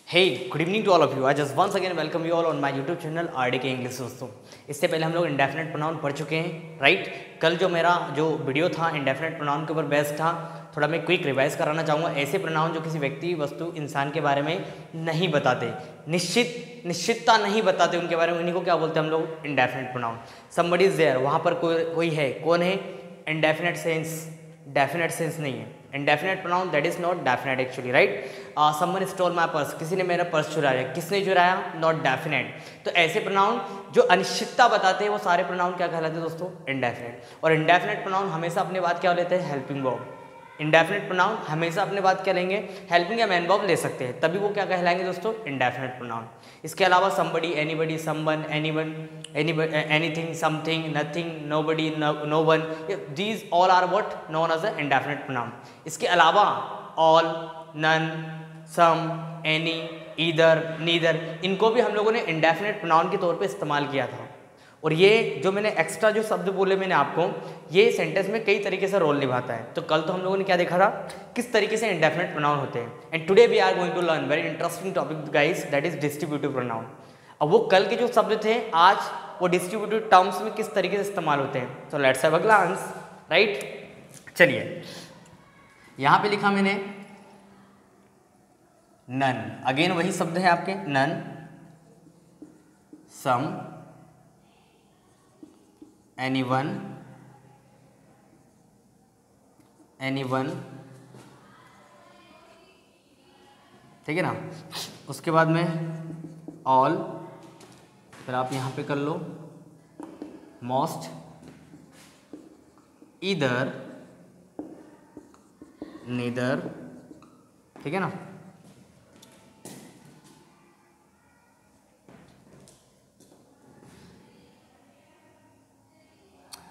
Hey, good evening to all of you. I just once again welcome you all on my YouTube channel RDK English दोस्तों। इससे पहले हम लोग indefinite pronoun पढ़ चुके हैं, राइट। कल जो मेरा वीडियो था इंडेफिनेट प्रोनाउन के ऊपर बेस्ड था, थोड़ा मैं क्विक रिवाइज कराना चाहूँगा। ऐसे प्रोनाउन जो किसी व्यक्ति, वस्तु, इंसान के बारे में नहीं बताते, निश्चितता नहीं बताते उनके बारे में, उन्हीं को क्या बोलते हैं हम लोग? Indefinite pronoun. Somebody is there, वहाँ पर कोई है, कौन है? इंडेफिनेट सेंस, डेफिनेट सेंस नहीं है। Indefinite pronoun that is not definite actually, right. Someone stole my purse, किसी ने मेरा पर्स चुराया, किसने चुराया? Not definite. तो ऐसे प्रोनाउन जो अनिश्चितता बताते हैं वो सारे प्रोनाउन क्या कहलाते हैं दोस्तों? इंडेफिनेट। और इंडेफिनेट प्रोनाउन हमेशा अपने बात क्या लेते हैं? Helping verb. इंडेफिनेट प्रोनाउन हमेशा अपने बात क्या लेंगे? हेल्पिंग या मैन वर्ब ले सकते हैं, तभी वो क्या कहलाएंगे दोस्तों? Indefinite pronoun. इसके अलावा somebody, anybody, someone, anyone, anything, something, nothing, nobody, no one, these all are what known as a indefinite pronoun. इसके अलावा all, none, some, any, either, neither, इनको भी हम लोगों ने इंडेफिनेट प्रोनाउन के तौर पे इस्तेमाल किया था। और ये जो मैंने एक्स्ट्रा जो शब्द बोले मैंने आपको, ये सेंटेंस में कई तरीके से रोल निभाता है। तो कल तो हम लोगों ने क्या देखा था, किस तरीके से इंडेफिनेट प्रोनाउन होते हैं। And today we are going to learn very interesting topic guys, that is distributive pronoun. अब वो कल के जो शब्द थे, आज वो डिस्ट्रीब्यूटिव टर्म्स में किस तरीके से इस्तेमाल होते हैं। तो let's have a glance, right. चलिए, यहाँ पे लिखा मैंने नन, अगेन वही शब्द है आपके, नन, सम, एनीवन, एनीवन, ठीक है ना। उसके बाद में ऑल, फिर आप यहाँ पे कर लो मोस्ट, ईदर, नीदर, ठीक है ना।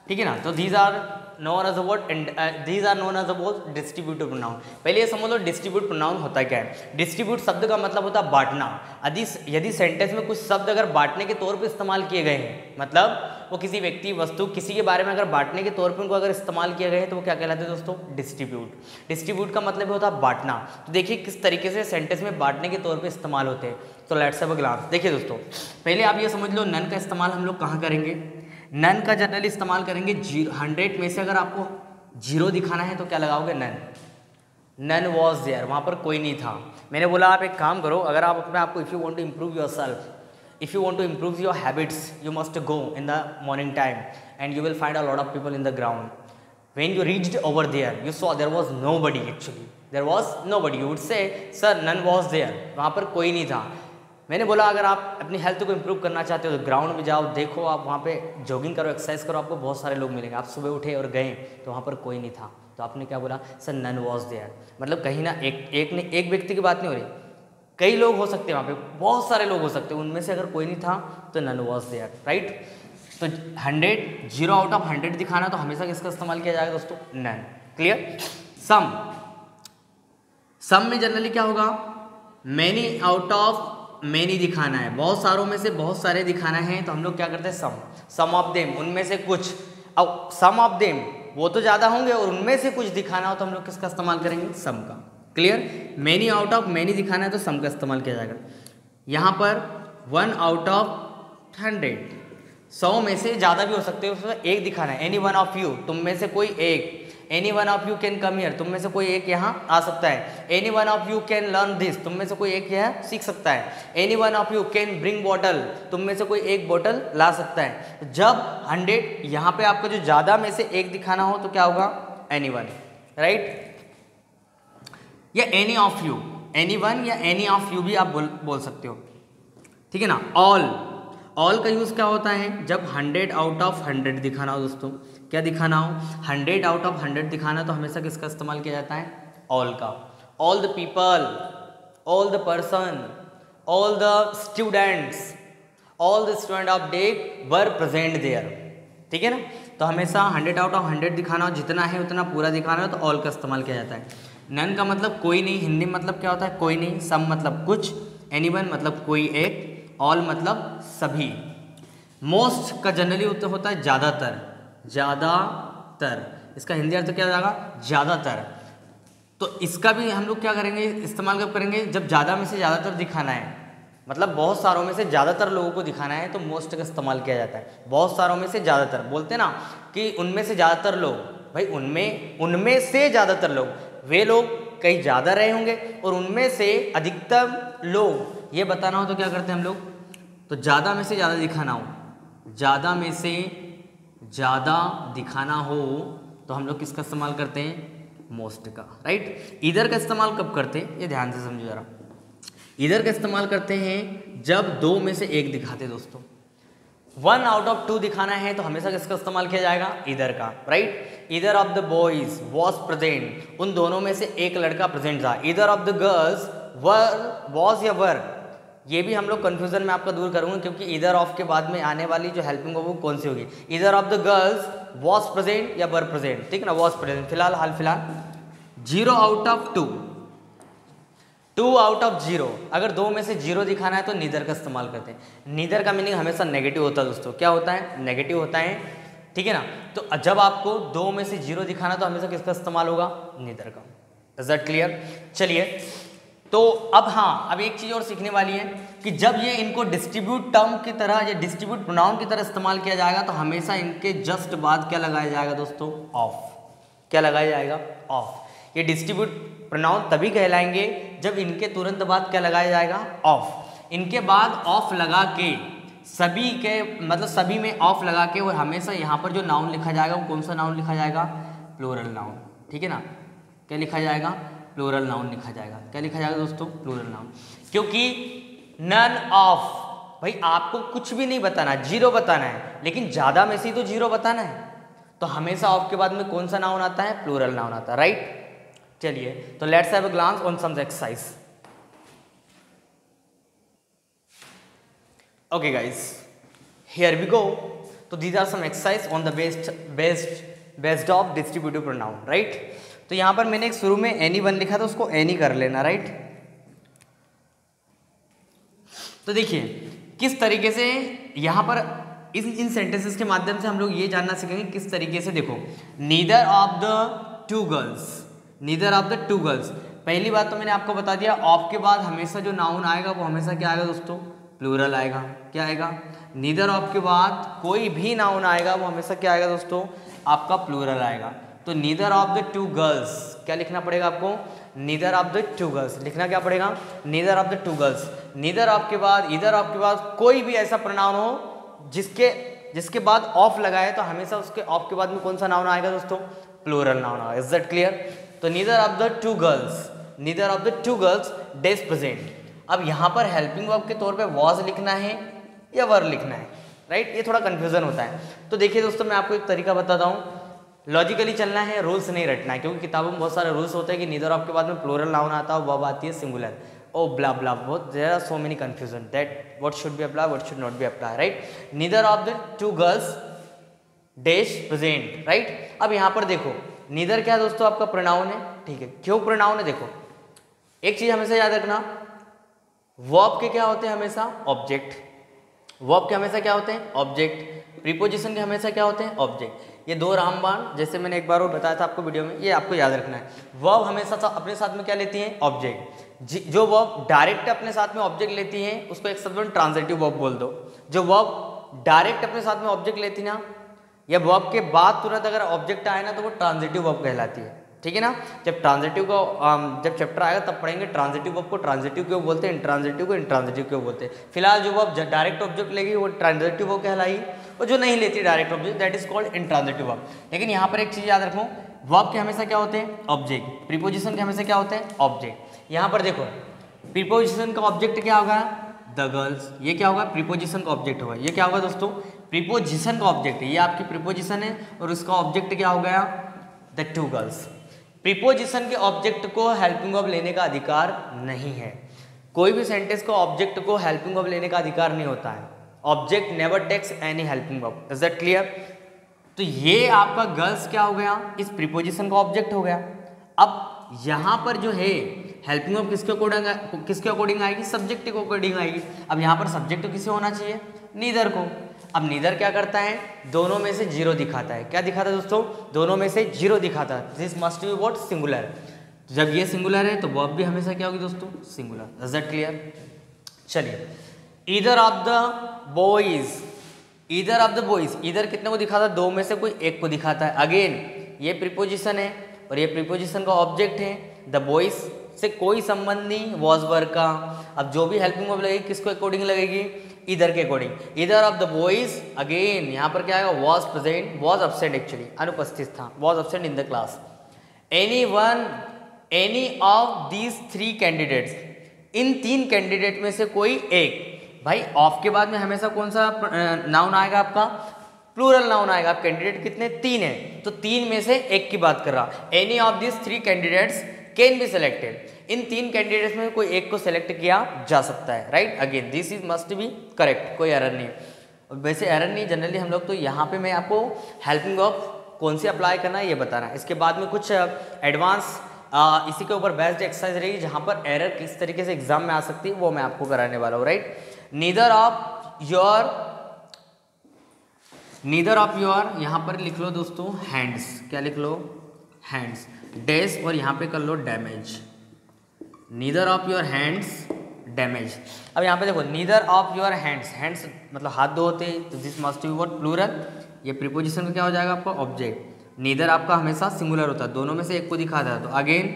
ठीक है ना। तो these are known as a word and these are known as a word distributive pronoun. पहले ये समझ लो डिस्ट्रीब्यूट प्रोनाउन होता क्या है। डिस्ट्रीब्यूट शब्द का मतलब होता है बांटना। यदि सेंटेंस में कुछ शब्द अगर बांटने के तौर पे इस्तेमाल किए गए हैं, मतलब वो किसी व्यक्ति, वस्तु, किसी के बारे में अगर बांटने के तौर पे उनको अगर इस्तेमाल किया गया है, तो वो क्या कहलाते हैं दोस्तों? डिस्ट्रीब्यूट। डिस्ट्रीब्यूट का मतलब होता है बांटना। तो देखिए किस तरीके से सेंटेंस में बांटने के तौर पर इस्तेमाल होते हैं। तो लेट्स हैव अ ग्लांस। देखिए दोस्तों, पहले आप ये समझ लो नन का इस्तेमाल हम लोग कहाँ करेंगे। नन का जनरली इस्तेमाल करेंगे 100 में से अगर आपको 0 दिखाना है तो क्या लगाओगे? नन। नन वॉज देयर, वहाँ पर कोई नहीं था। मैंने बोला आप एक काम करो, अगर आप अपने आपको, if you want to improve yourself, if you want to improve your habits, you must go in the morning time and you will find a lot of people in the ground. When you reached over there you saw there was nobody, actually there was nobody, you would say sir none was there, वहाँ पर कोई नहीं था। मैंने बोला अगर आप अपनी हेल्थ को इम्प्रूव करना चाहते हो तो ग्राउंड में जाओ, देखो, आप वहाँ पे जॉगिंग करो, एक्सरसाइज करो, आपको बहुत सारे लोग मिलेंगे। आप सुबह उठे और गए तो वहाँ पर कोई नहीं था, तो आपने क्या बोला? Sir none was there. मतलब कहीं ना एक व्यक्ति की बात नहीं हो रही, कई लोग हो सकते हैं वहाँ पे, बहुत सारे लोग हो सकते हैं, उनमें से अगर कोई नहीं था तो नन वॉज देयर, राइट। तो 0 आउट ऑफ 100 दिखाना तो हमेशा किसका इस्तेमाल किया जाएगा दोस्तों? नन। क्लियर। सम में जनरली क्या होगा? मैनी आउट ऑफ मैनी दिखाना है, बहुत सारों में से बहुत सारे दिखाना है, तो हम लोग क्या करते हैं? सम ऑफ देम, उनमें से कुछ। अब सम ऑफ देम वो तो ज़्यादा होंगे, और उनमें से कुछ दिखाना हो तो हम लोग किसका इस्तेमाल करेंगे? सम का। Clear. Many out of many दिखाना है तो सम का इस्तेमाल किया जाएगा। यहाँ पर 1 आउट ऑफ 100, 100 में से ज़्यादा भी हो सकते हैं, उसमें एक दिखाना है। एनी वन ऑफ यू, तुम में से कोई एक। Any one of you can come here, तुम में से कोई एक यहाँ आ सकता है। Any one of you can learn this, तुम में से कोई एक यह सीख सकता है। Any one of you can bring bottle, तुम में से कोई एक बॉटल ला सकता है। जब 100 यहाँ पे आपको जो ज़्यादा में से एक दिखाना हो तो क्या होगा? एनी वन, राइट, या any of you. Any one या एनी ऑफ यू भी आप बोल सकते हो, ठीक है ना। ऑल का यूज़ क्या होता है? जब 100 आउट ऑफ 100 दिखाना हो दोस्तों, क्या दिखाना हो? 100 आउट ऑफ 100 दिखाना, तो हमेशा किसका इस्तेमाल किया जाता है? ऑल का। All the people, all the person, all the students, all the student of they were present there, ठीक है ना। तो हमेशा 100 आउट ऑफ 100 दिखाना हो, जितना है उतना पूरा दिखाना हो, तो ऑल का इस्तेमाल किया जाता है। नन का मतलब कोई नहीं, हिंदी में मतलब क्या होता है? कोई नहीं। सम मतलब कुछ, एनीवन मतलब कोई एक, ऑल मतलब सभी। मोस्ट का जनरली होता है ज़्यादातर, ज़्यादातर, इसका हिंदी अर्थ क्या हो जाएगा? ज़्यादातर। तो इसका भी हम लोग क्या करेंगे, इस्तेमाल कब करेंगे, जब ज़्यादा में से ज़्यादातर दिखाना है, मतलब बहुत सारों में से ज़्यादातर लोगों को दिखाना है तो मोस्ट का इस्तेमाल किया जाता है। बहुत सारों में से ज़्यादातर बोलते हैं ना कि उनमें से ज़्यादातर लोग, भाई उनमें से ज़्यादातर लोग, वे लोग कहीं ज़्यादा रहे होंगे और उनमें से अधिकतम लोग, ये बताना हो तो क्या करते हैं हम लोग, तो ज़्यादा में से ज़्यादा दिखाना हो, ज़्यादा में से ज़्यादा दिखाना हो तो हम लोग किसका इस्तेमाल करते हैं, मोस्ट का, राइट। इधर का इस्तेमाल कब करते हैं, ये ध्यान से समझो जरा। इधर का इस्तेमाल करते हैं जब 2 में से 1 दिखाते दोस्तों। 1 आउट ऑफ 2 दिखाना है तो हमेशा किसका इस्तेमाल किया जाएगा, इधर का, राइट। इधर of the boys was present, उन दोनों में से एक लड़का प्रेजेंट था। इधर of the girls were was या वर, ये भी हम लोग कन्फ्यूजन में आपका दूर करूंगा क्योंकि इधर ऑफ के बाद में आने वाली जो हेल्पिंग वो कौन सी होगी, इधर of the girls was present या वर प्रेजेंट, ठीक है ना, वॉज प्रेजेंट। फिलहाल हाल फिलहाल 0 आउट ऑफ 2, 2 आउट ऑफ 0, अगर 2 में से 0 दिखाना है तो नीदर का इस्तेमाल करते हैं। नीदर का मीनिंग हमेशा नेगेटिव होता है दोस्तों, क्या होता है, नेगेटिव होता है, ठीक है ना। तो जब आपको 2 में से 0 दिखाना तो हमेशा किसका इस्तेमाल होगा, नीदर का। Is that clear. चलिए तो अब हाँ, अब एक चीज़ और सीखने वाली है कि जब ये इनको डिस्ट्रीब्यूट टर्म की तरह या डिस्ट्रीब्यूट प्रोनाउन की तरह इस्तेमाल किया जाएगा तो हमेशा इनके जस्ट बाद क्या लगाया जाएगा दोस्तों, ऑफ। क्या लगाया जाएगा, ऑफ। ये डिस्ट्रीब्यूट प्रोनाउन तभी कहलाएंगे जब इनके तुरंत बाद क्या लगाया जाएगा, ऑफ। इनके बाद ऑफ लगा के सभी के, मतलब सभी में ऑफ लगा के, और हमेशा यहाँ पर जो नाउन लिखा जाएगा वो कौन सा नाउन लिखा जाएगा, प्लूरल नाउन, ठीक है ना। क्या लिखा जाएगा, प्लूरल नाउन लिखा जाएगा। क्या लिखा जाएगा दोस्तों, प्लूरल नाउन। क्योंकि नन ऑफ, भाई आपको कुछ भी नहीं बताना, 0 बताना है, लेकिन ज़्यादा में से ही तो 0 बताना है, तो हमेशा ऑफ के बाद में कौन सा नाउन आता है, प्लूरल नाउन आता है, राइट। चलिए तो let's have a glance on some exercise. Okay guys, here we go. तो these are some exercise on the based of distributive pronoun, right. तो यहां पर मैंने एक शुरू में anyone लिखा था, उसको any कर लेना, राइट। तो देखिए किस तरीके से यहां पर इन सेंटेंसेस के माध्यम से हम लोग ये जानना सीखेंगे किस तरीके से। देखो, neither of the two girls, neither of the two girls, पहली बात तो मैंने आपको बता दिया, ऑफ के बाद हमेशा जो नाउन आएगा वो हमेशा क्या आएगा दोस्तों, प्लूरल आएगा। क्या आएगा, नीदर ऑफ के बाद कोई भी नाउन आएगा वो हमेशा क्या आएगा दोस्तों, आपका प्लूरल आएगा। तो neither of the two girls, क्या लिखना पड़ेगा आपको, neither of the two girls लिखना क्या पड़ेगा, neither of the two girls. Neither of के बाद, ईदर ऑफ के बाद कोई भी ऐसा प्रोनाउन हो जिसके बाद ऑफ लगाए तो हमेशा उसके ऑफ के बाद में कौन सा नाउन आएगा दोस्तों, प्लूरल नाउन आएगा। Is that clear. तो neither of the two girls, neither of the two girls does present. अब यहाँ पर हेल्पिंग वर्ब के तौर पे वॉज लिखना है या वर लिखना है, राइट। ये थोड़ा कंफ्यूजन होता है। तो देखिए दोस्तों, मैं आपको एक तरीका बताता हूँ, लॉजिकली चलना है, रूल्स नहीं रटना है, क्योंकि किताबों में बहुत सारे रूल्स होते हैं कि नीदर ऑफ के बाद में प्लूरल नाउन आता है, वर्ब आती है सिंगुलर, ओ ब्ला ब्ला, बहुत there are so many confusion that what should be apply, what should not be apply, right. Neither of the two girls dash present, right. अब यहाँ पर देखो, नीदर क्या दोस्तों आपका प्रोनाउन है, ठीक है। क्यों प्रोनाउन है, देखो एक चीज हमेशा याद रखना, वर्ब के क्या होते हैं हमेशा, ऑब्जेक्ट। वर्ब के हमेशा क्या होते हैं, ऑब्जेक्ट। प्रीपोजिशन के हमेशा क्या होते हैं, ऑब्जेक्ट। ये दो रामबाण, जैसे मैंने एक बार और बताया था आपको वीडियो में, ये आपको याद रखना है। वर्ब हमेशा अपने साथ में क्या लेती हैं, ऑब्जेक्ट। जो वर्ब डायरेक्ट अपने साथ में ऑब्जेक्ट लेती हैं उसको एक शब्द में ट्रांजिटिव वर्ब बोल दो। जो वर्ब डायरेक्ट अपने साथ में ऑब्जेक्ट लेती ना, या वर्ब के बाद तुरंत अगर ऑब्जेक्ट आए ना तो वो ट्रांजिटिव वर्ब कहलाती है, ठीक है ना। जब ट्रांजिटिव को जब चैप्टर आएगा तब पढ़ेंगे ट्रांजिटिव वर्ब को ट्रांजिटिव क्यों बोलते हैं, इंट्रांजिटिव को इंट्रांजिटिव क्यों बोलते हैं। फिलहाल जो वर्ब डायरेक्ट ऑब्जेक्ट लेगी वो ट्रांजिटिव वर्ब कहलाई, और जो नहीं लेती direct object that is called intransitive verb. लेकिन यहाँ पर एक चीज याद रखो, वर्ब के हमेशा क्या होते हैं, ऑब्जेक्ट। प्रीपोजिशन के हमेशा क्या होते हैं, ऑब्जेक्ट। यहाँ पर देखो, प्रीपोजिशन का ऑब्जेक्ट क्या होगा, द गर्ल्स। ये क्या होगा, प्रीपोजिशन का ऑब्जेक्ट होगा। ये क्या होगा दोस्तों, प्रीपोजिशन का ऑब्जेक्ट है। ये आपकी प्रीपोजिशन है और उसका ऑब्जेक्ट क्या हो गया, द टू गर्ल्स। प्रीपोजिशन के ऑब्जेक्ट को हेल्पिंग वर्ब लेने का अधिकार नहीं है। कोई भी सेंटेंस को ऑब्जेक्ट को हेल्पिंग वर्ब लेने का अधिकार नहीं होता है। Object never takes any helping verb. Is that clear. तो ये आपका गर्ल्स क्या हो गया, इस प्रीपोजिशन का ऑब्जेक्ट हो गया। अब यहाँ पर जो है हेल्पिंग वर्ब किसके अकॉर्डिंग आएगी, सब्जेक्ट के अकॉर्डिंग आएगी। अब यहाँ पर सब्जेक्ट किसे होना चाहिए, नीदर को। अब नीदर क्या करता है, दोनों में से 0 दिखाता है। क्या दिखाता है दोस्तों, दोनों में से 0 दिखाता है। This must be what, singular. जब ये सिंगुलर है तो वर्ब भी हमेशा क्या होगी दोस्तों, सिंगुलर। Is that clear? चलिए, either of the boys, either of the boys, either कितने को दिखाता है, दो में से कोई एक को दिखाता है। अगेन ये प्रीपोजिशन है और ये प्रीपोजिशन का ऑब्जेक्ट है। द बॉयज से कोई संबंध नहीं वॉज वर्ब का। अब जो भी हेल्पिंग वर्ब लगेगी किसको अकॉर्डिंग लगेगी, ईदर के according. Either of the boys, again यहाँ पर क्या आएगा, was present, was absent, actually अनुपस्थित था, was absent in the class. Any one, any of these three candidates, इन तीन कैंडिडेट में से कोई एक। भाई ऑफ के बाद में हमेशा कौन सा नाउन आएगा आपका, प्लूरल नाउन आएगा। आप कैंडिडेट कितने, तीन है, तो तीन में से एक की बात कर रहा। Any of this three candidates can be selected, इन तीन कैंडिडेट्स में कोई एक को सिलेक्ट किया जा सकता है, right. Again this is must be correct, कोई एरर नहीं है। वैसे एरर नहीं, जनरली हम लोग तो यहाँ पे मैं आपको हेल्पिंग वर्ब कौन सी अप्लाई करना है ये बताना है। इसके बाद में कुछ एडवांस इसी के ऊपर बेस्ड एक्सरसाइज रहेगी जहाँ पर एरर किस तरीके से एग्जाम में आ सकती है वो मैं आपको कराने वाला हूँ, राइट। नीदर ऑफ योर यहाँ पर लिख लो दोस्तों हैंड्स, क्या लिख लो, हैंड्स, डैश और यहाँ पे कर लो damage. Neither of your hands damage. अब यहाँ पे देखो, neither of your hands, hands मतलब हाथ दो होते हैं, तो this must be what, plural. ये प्रीपोजिशन का क्या हो जाएगा आपका, ऑब्जेक्ट। नीदर आपका हमेशा सिंगुलर होता है, दोनों में से एक को दिखाता है, तो अगेन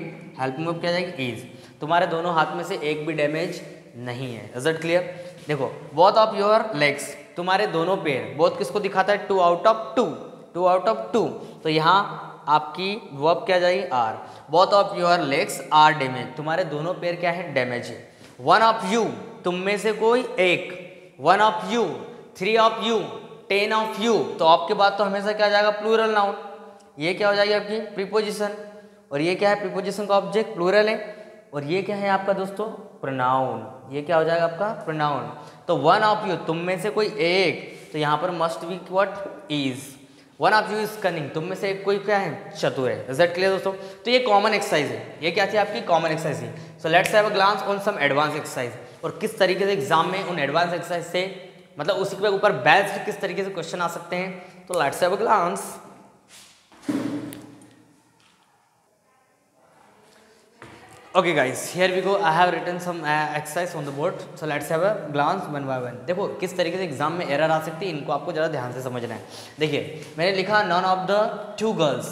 हेल्पिंग वर्ब क्या जाएगी, इज। तुम्हारे दोनों हाथ में से एक भी डैमेज नहीं है। Is it clear? देखो, बोथ ऑफ योर लेग्स, तुम्हारे दोनों पैर, बोथ किसको दिखाता है, two out of two, two out of two, तो यहाँ आपकी वर्ब क्या जाएगी, are. Both of your legs are damage, तुम्हारे दोनों पैर क्या है, डैमेज है। वन ऑफ यू, तुम में से कोई एक, one of you, three of you, ten of you, तो आपके बाद तो हमेशा क्या जाएगा, प्लूरल नाउन। ये क्या हो जाएगी आपकी प्रीपोजिशन, और ये क्या है, प्रीपोजिशन का ऑब्जेक्ट प्लूरल है, और ये क्या है आपका दोस्तों, प्रोनाउन। ये क्या हो जाएगा आपका, प्रोनाउन। तो वन ऑफ यू, तुम में से कोई एक, तो यहाँ पर must be what, is. One of you is cunning, तुम में से एक कोई क्या है, चतुर है। इज दैट क्लियर दोस्तों? तो ये कॉमन एक्सरसाइज है, ये क्या थी आपकी कॉमन एक्सरसाइज थी। So let's have a glance on some advance exercise, और किस तरीके से एग्जाम में उन एडवांस एक्सरसाइज से मतलब उसी के ऊपर बेस्ड किस तरीके से क्वेश्चन आ सकते हैं। तो let's have a glance. Okay guys, here we go. I have written some exercise on the board. So let's have a glance one by one. देखो किस तरीके से एग्जाम में एरर आ सकती है, इनको आपको ज़रा ध्यान से समझना है। देखिए मैंने लिखा none of the two girls,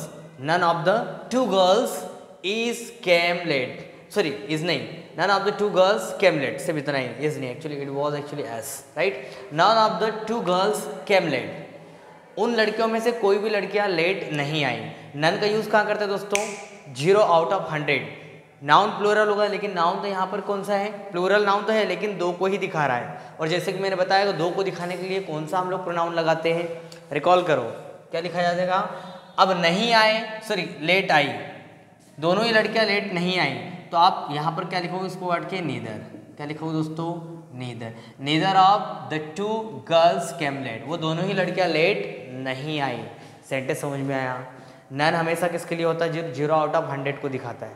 none of the two girls is came late. Sorry, is नहीं, none of the two girls came late, सिर्फ इतना ही, is नहीं, actually it was actually as, right? None of the two girls came late. उन लड़कियों में से कोई भी लड़कियां लेट नहीं आई। नन का यूज़ कहाँ करते हैं दोस्तों, 0 आउट ऑफ 100। नाउन प्लूरल होगा, लेकिन नाउन तो यहाँ पर कौन सा है, प्लूरल नाउन तो है, लेकिन दो को ही दिखा रहा है। और जैसे कि मैंने बताया, तो दो को दिखाने के लिए कौन सा हम लोग प्रोनाउन लगाते हैं, रिकॉल करो, क्या लिखा जाएगा। अब नहीं आए, सॉरी लेट आई, दोनों ही लड़कियाँ लेट नहीं आई, तो आप यहाँ पर क्या लिखोगे, इसको वर्ड के नीदर, क्या लिखोगे दोस्तों, neither. Neither of the two girls came late, वो दोनों ही लड़कियाँ लेट नहीं आई। सेंटेंस समझ में आया। नन हमेशा किसके लिए होता है, 0 आउट ऑफ 100 को दिखाता है,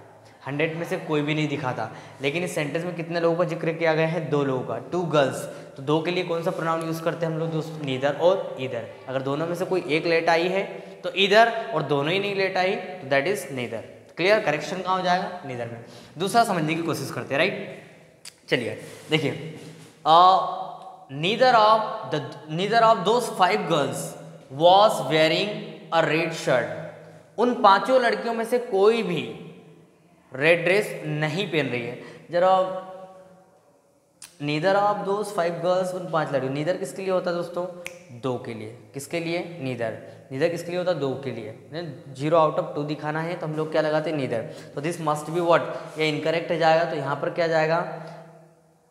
100 में से कोई भी नहीं दिखाता। लेकिन इस सेंटेंस में कितने लोगों का जिक्र किया गया है, 2 लोगों का, 2 गर्ल्स। तो 2 के लिए कौन सा प्रोनाउन यूज़ करते हैं हम लोग दोस्तों, नीदर और ईदर। अगर दोनों में से कोई एक लेट आई है तो ईदर, और दोनों ही नहीं लेट आई तो that is neither. Clear? Correction कहाँ हो जाएगा, नीदर में। दूसरा समझने की कोशिश करते हैं, राइट। चलिए देखिए, neither of those 5 girls was wearing a red shirt. उन 5 लड़कियों में से कोई भी रेड ड्रेस नहीं पहन रही है। जरा नीदर ऑफ दोज 5 गर्ल्स, उन 5 लड़कियों, नीदर किसके लिए होता है दोस्तों, 2 के लिए। किसके लिए, नीदर। नीदर किसके लिए होता है, 2 के लिए। 0 आउट ऑफ 2 दिखाना है तो हम लोग क्या लगाते हैं, नीदर। तो दिस मस्ट बी व्हाट, ये इनकरेक्ट जाएगा, तो यहाँ पर क्या जाएगा,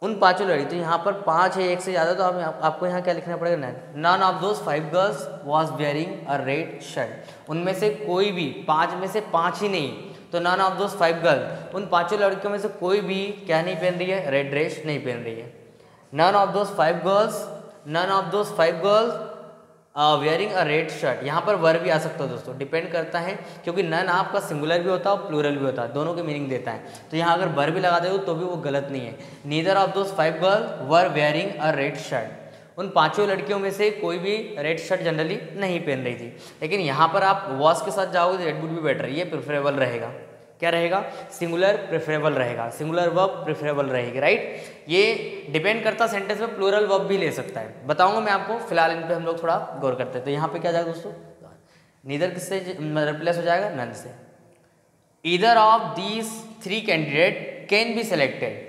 उन 5 लड़की। तो यहाँ पर 5 है, एक से ज़्यादा, तो आपको यहाँ क्या लिखना पड़ेगा, none of those 5 girls was wearing a red shirt. उनमें से कोई भी, 5 में से 5 ही नहीं, तो नन ऑफ दोज 5 गर्ल्स, उन 5 लड़कियों में से कोई भी क्या नहीं पहन रही है, रेड ड्रेस नहीं पहन रही है। None of those 5 girls, none of those 5 girls wearing a red shirt. यहाँ पर वर्ब भी आ सकता है दोस्तों, डिपेंड करता है, क्योंकि नन आपका सिंगुलर भी होता है और प्लूरल भी होता है, दोनों के मीनिंग देता है। तो यहाँ अगर वर्ब भी लगा दे तो भी वो गलत नहीं है। Neither of those 5 girls were wearing a red shirt. उन 5 लड़कियों में से कोई भी रेड शर्ट जनरली नहीं पहन रही थी। लेकिन यहाँ पर आप वॉज के साथ जाओगे तो इट वुड बी बेटर, ये प्रेफरेबल रहेगा। क्या रहेगा, सिंगुलर प्रेफरेबल रहेगा, सिंगुलर वर्ब प्रेफरेबल रहेगी, राइट। ये डिपेंड करता सेंटेंस में प्लूरल वर्ब भी ले सकता है, बताऊंगा मैं आपको, फिलहाल इन पे हम लोग थोड़ा गौर करते हैं। तो यहाँ पे क्या जाएगा दोस्तों, नीदर किससे रिप्लेस हो जाएगा, नन से। Either of these 3 candidate can be selected,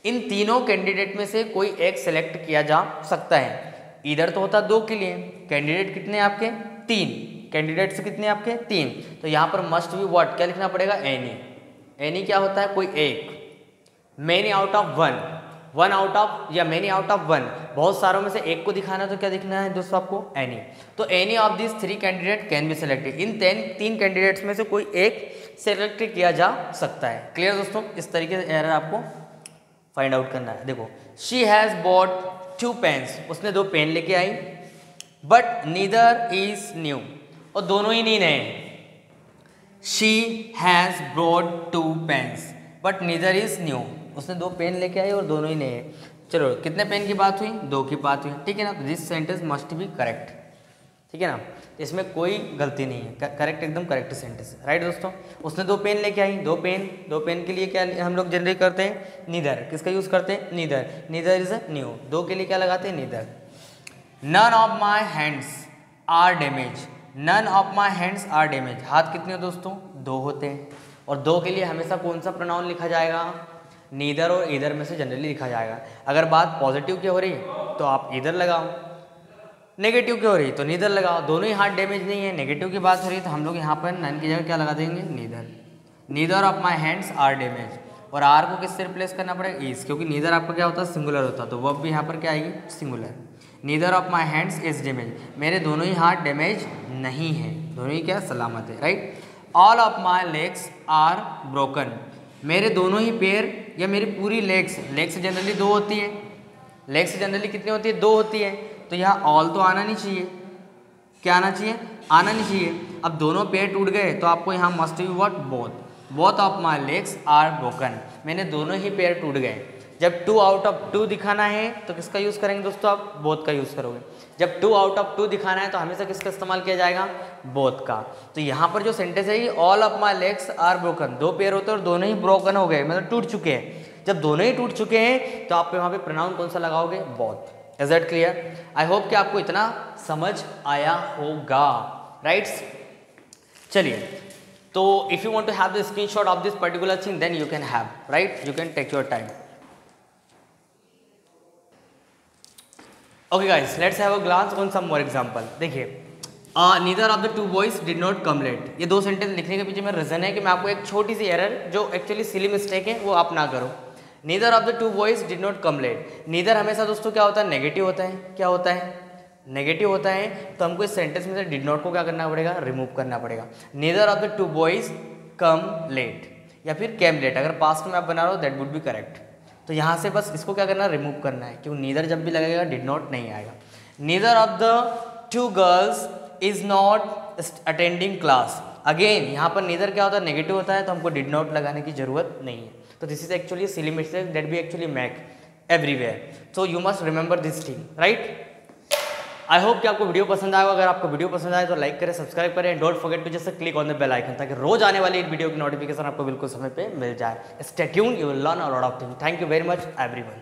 इन तीनों कैंडिडेट में से कोई एक सेलेक्ट किया जा सकता है। ईदर तो होता 2 के लिए, कैंडिडेट कितने आपके 3, कैंडिडेट्स कितने आपके 3, तो यहाँ पर मस्ट बी व्हाट, क्या लिखना पड़ेगा, एनी। एनी क्या होता है, कोई एक। Many out of 1, 1 out of या मेनी आउट ऑफ 1, बहुत सारों में से एक को दिखाना है तो क्या दिखना है दोस्तों आपको, एनी। तो any of this 3 candidate can be selected, in 3 candidates में से कोई एक सेलेक्ट किया जा सकता है। क्लियर दोस्तों, इस तरीके से एरर आपको फाइंड आउट करना है। देखो, शी हैज़ बॉट 2 पेन्स, उसने 2 पेन लेके आई, बट नीदर इज न्यू, और दोनों ही नहीं नए। She has brought 2 pens but neither is new, उसने 2 पेन लेके आई और दोनों ही नए। चलो, कितने पेन की बात हुई, 2 की बात हुई, ठीक है ना। तो this sentence must be correct, ठीक है ना, इसमें कोई गलती नहीं है, करेक्ट, एकदम करेक्ट सेंटेंस, राइट दोस्तों। उसने 2 पेन लेके आई, 2 पेन के लिए क्या हम लोग जनरली करते हैं, नीदर। किसका यूज़ करते हैं, नीदर, नीदर इज न्यू। 2 के लिए क्या लगाते हैं, neither. None of my hands are damage, none of my hands are damage, हाथ कितने हो दोस्तों, 2 होते हैं, और 2 के लिए हमेशा कौन सा प्रोनाउन लिखा जाएगा, नीदर और ईदर में से जनरली लिखा जाएगा। अगर बात पॉजिटिव की हो रही तो आप ईदर लगाओ, नेगेटिव की हो रही तो नीदर लगाओ, दोनों ही हाथ डैमेज नहीं है। नेगेटिव की बात हो रही है तो हम लोग यहाँ पर नन की जगह क्या लगा देंगे, neither. Neither of my hands are damage, और आर को किससे रिप्लेस करना पड़ेगा, इज, क्योंकि नीदर आपका क्या होता है, सिंगुलर होता है, तो वर्ब भी यहाँ पर क्या आएगी, singular. Neither of my hands is damage, मेरे दोनों ही हाथ डैमेज नहीं है, दोनों ही क्या सलामत है, right. All of my legs are broken, मेरे दोनों ही पैर या मेरी पूरी लेग्स, लेग्स जनरली 2 होती है, लेग्स जनरली कितनी होती है, 2 होती है, तो यहाँ ऑल तो आना नहीं चाहिए, क्या आना चाहिए, आना नहीं चाहिए। अब दोनों पैर टूट गए तो आपको यहाँ must be what, both, both of my legs are broken, मैंने दोनों ही पैर टूट गए। जब 2 आउट ऑफ 2 दिखाना है तो किसका यूज़ करेंगे दोस्तों, आप बोथ का यूज़ करोगे। जब 2 आउट ऑफ 2 दिखाना है तो हमेशा किसका इस्तेमाल किया जाएगा, बोथ का। तो यहाँ पर जो सेंटेंस है ये all of my legs are broken, 2 पैर होते हैं और दोनों ही ब्रोकन हो गए, मतलब टूट चुके हैं। जब दोनों ही टूट चुके हैं तो आप वहाँ पे प्रोनाउन कौन सा लगाओगे, both. Is that clear? I hope कि आपको इतना समझ आया होगा, राइट। चलिए, तो if you want to have the screenshot of this particular thing then you can have, right, you can take your time. Okay guys, let's have a glance on some more example. देखिए, neither of the 2 boys did not come late, ये 2 sentence लिखने के पीछे मेरा reason है कि मैं आपको एक छोटी सी एरर जो एक्चुअली सिली मिस्टेक है वो आप ना करो। Neither of the 2 boys did not come late, neither हमेशा दोस्तों क्या होता है, नेगेटिव होता है, क्या होता है, नेगेटिव होता है, तो हमको इस सेंटेंस में से डिड नॉट को क्या करना पड़ेगा, रिमूव करना पड़ेगा। Neither of the 2 boys come late या फिर केम लेट, अगर पास्ट में आप बना रहे हो दैट वुड बी करेक्ट। तो यहाँ से बस इसको क्या करना है, रिमूव करना है, क्योंकि नीदर जब भी लगेगा डिड नॉट नहीं आएगा। Neither of the 2 girls is not attending class, again यहाँ पर नीदर क्या होता है, नेगेटिव होता है, तो हमको डिड नॉट लगाने की जरूरत नहीं है। तो this is actually silly mistake that we actually make everywhere, so you must remember this thing, right. I hope कि आपको वीडियो पसंद आएगा। अगर आपको वीडियो पसंद आए तो लाइक करें, सब्सक्राइब करें, don't forget to just click on the bell icon, ताकि रोज आने वाली वीडियो की नोटिफिकेशन आपको बिल्कुल समय पे मिल जाए। Stay tuned, you will learn a lot of things. Thank you very much everyone.